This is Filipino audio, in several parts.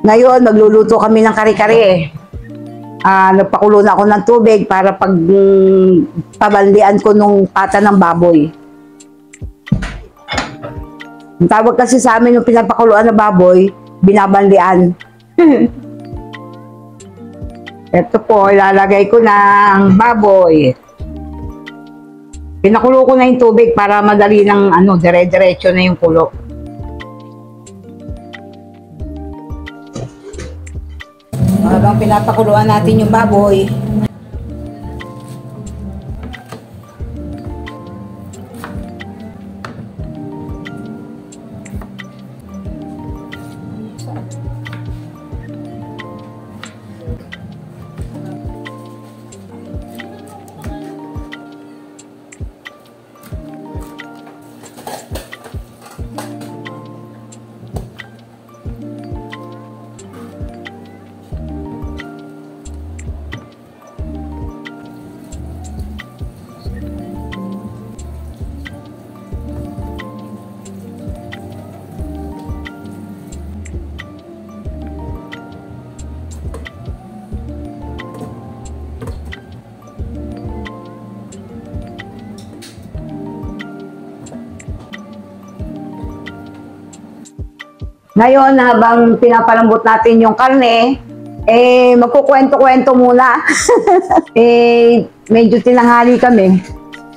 Ngayon, magluluto kami ng kare-kare. Nagpakulo na ako ng tubig para pag pabanlian ko nung pata ng baboy. Ang tawag kasi sa amin yung pinapakuluan ng baboy, binabanlian. Ito po, ilalagay ko ng baboy. Pinakulo ko na yung tubig para madali ng dire-diretso na yung kulo. Habang pinapakuluan natin yung baboy, ngayon, habang pinapalambot natin yung karne, magkukwento-kwento muna. Medyo tinanghali kami.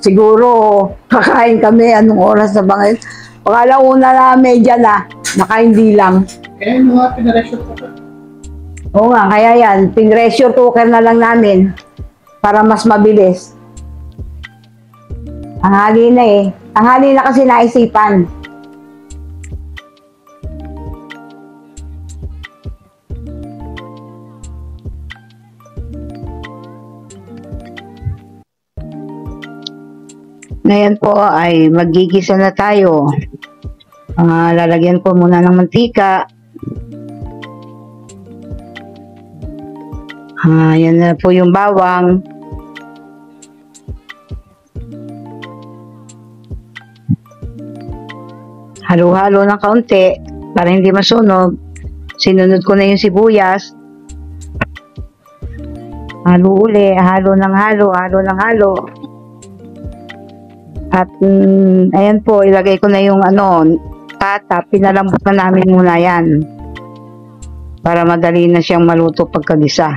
Siguro, kakain kami anong oras na bangin. Pagkalauna na, medya na. Naka-hindi lang. Kaya yung mga pinaressure cooker? Oo nga, kaya yan. Pinressure cooker na lang namin para mas mabilis. Tanghali na eh. Tanghali na kasi naisipan. Ngayon po ay magigisa na tayo. Lalagyan ko muna ng mantika. Yan na po yung bawang. Halo-halo ng kaunti para hindi masunog. Sinunod ko na yung sibuyas. Halo uli, halo ng halo, halo ng halo. At ayan po, ilagay ko na yung pata, pinalambot na namin muna yan para madali na siyang maluto pagkagisa.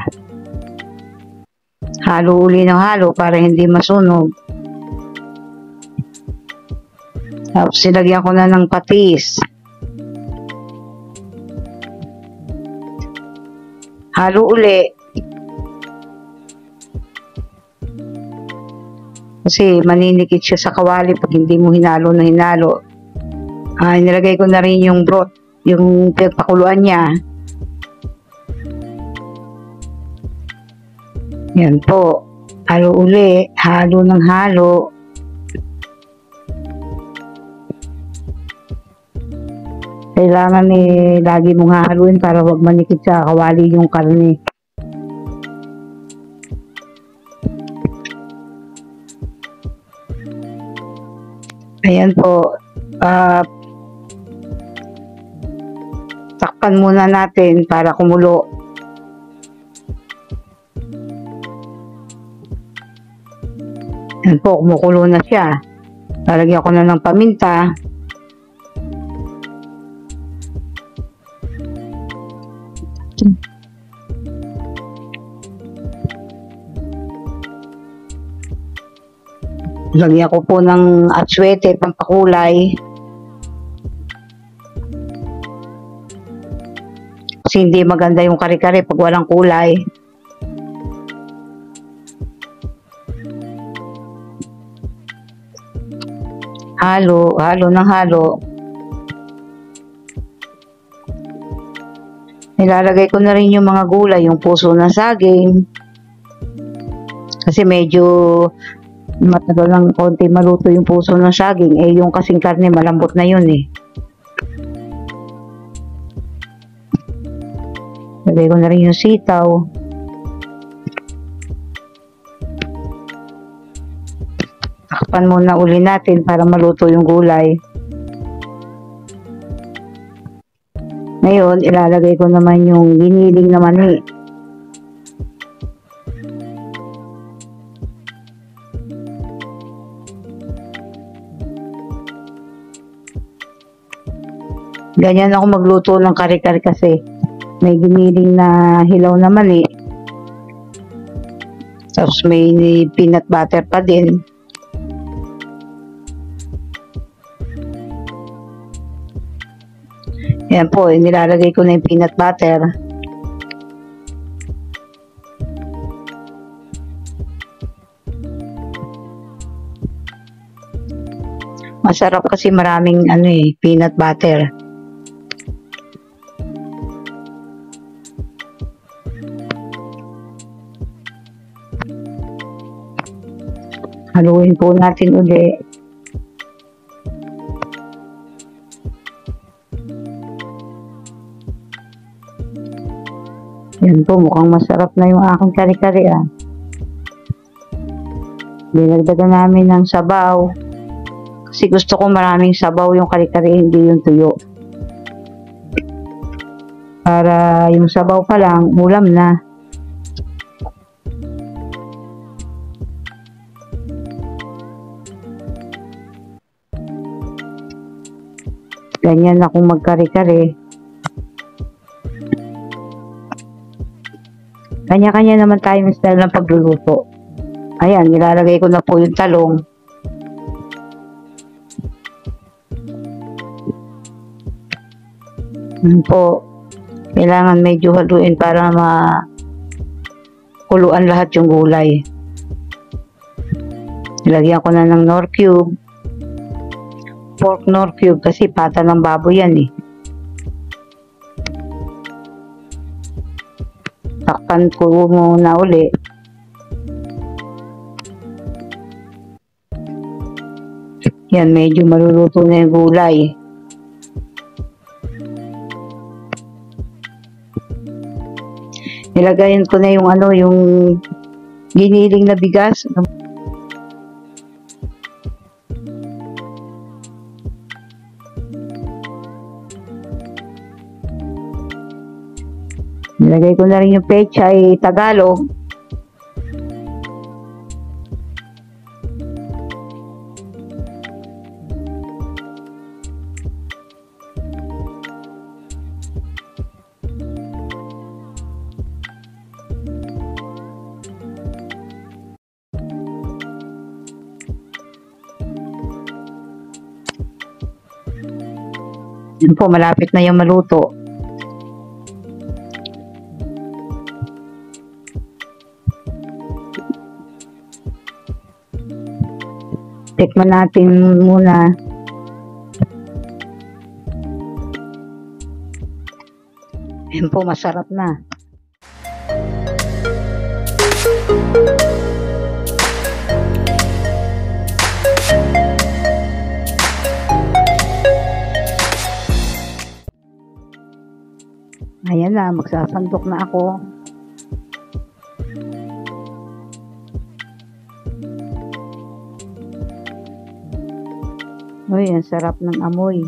Halo uli ng halo para hindi masunog. Tapos ilagyan ko na ng patis. Halo uli. Kasi maninikit siya sa kawali pag hindi mo hinalo na hinalo. Nilagay ko na rin yung broth, yung pinagpakuluan niya. Yan po. Halo uli. Halo ng halo. Kailangan lagi mong hahaluin para wag manikit sa kawali yung karne. Ayan po, takpan muna natin para kumulo. Ayan po, kumukulo na siya. Lalagyan ko na ng paminta. Lagyan ko po ng atsuete, pampakulay. Kasi hindi maganda yung kare-kare pag walang kulay. Halo, halo ng halo. Nilalagay ko na rin yung mga gulay, yung puso ng saging. Kasi medyo matagal lang konti maluto yung puso ng saging. Yung kasing karne malambot na yun eh. Lagay ko na rin yung sitaw. Takpan muna uli natin para maluto yung gulay. Ngayon, ilalagay ko naman yung giniling na mani. Ganyan ako magluto ng kare-kare kasi may giniling na hilaw na mali. Tapos may peanut butter pa din. Yan po, nilalagay ko na yung peanut butter. Masarap kasi maraming peanut butter. Haluin po natin uli. Yan po, mukhang masarap na yung aking kare-kare ah. Dinagdagan namin ng sabaw. Kasi gusto ko maraming sabaw yung kare-kare, hindi yung tuyo. Para yung sabaw pa lang, ulam na. Ganyan akong magkare-kare. Kanya-kanya naman tayo ng style ng pagluluto. Ayan, nilalagay ko na po yung talong. Yan po. Kailangan medyo haluin para makuluan lahat yung gulay. Nilagyan ko na ng Knorr cube. Pork Knorr cube kasi pata ng baboy yan eh. Takpan ko muna uli. Yan, medyo maluluto na yung gulay. Nilagayan ko na yung yung giniling na bigas. Nilagay ko na rin yung pechay Tagalog. Yan po, malapit na yung maluto. Tikman natin muna. Yan po, masarap na. Ayan na, magsasandok na ako. Uy, ang sarap ng amoy.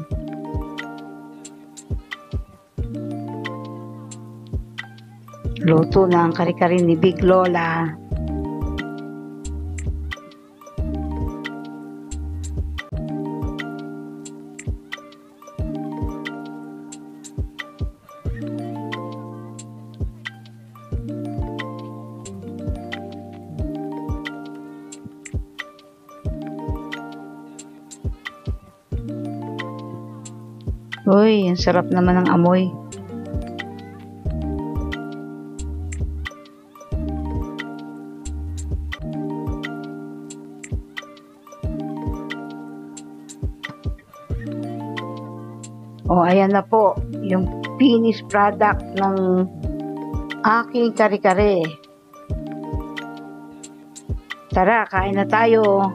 Luto na ang kare-kare ni Big Lola. Uy, ang sarap naman ng amoy. O, ayan na po, yung finished product ng aking kare-kare. Tara, kain na tayo.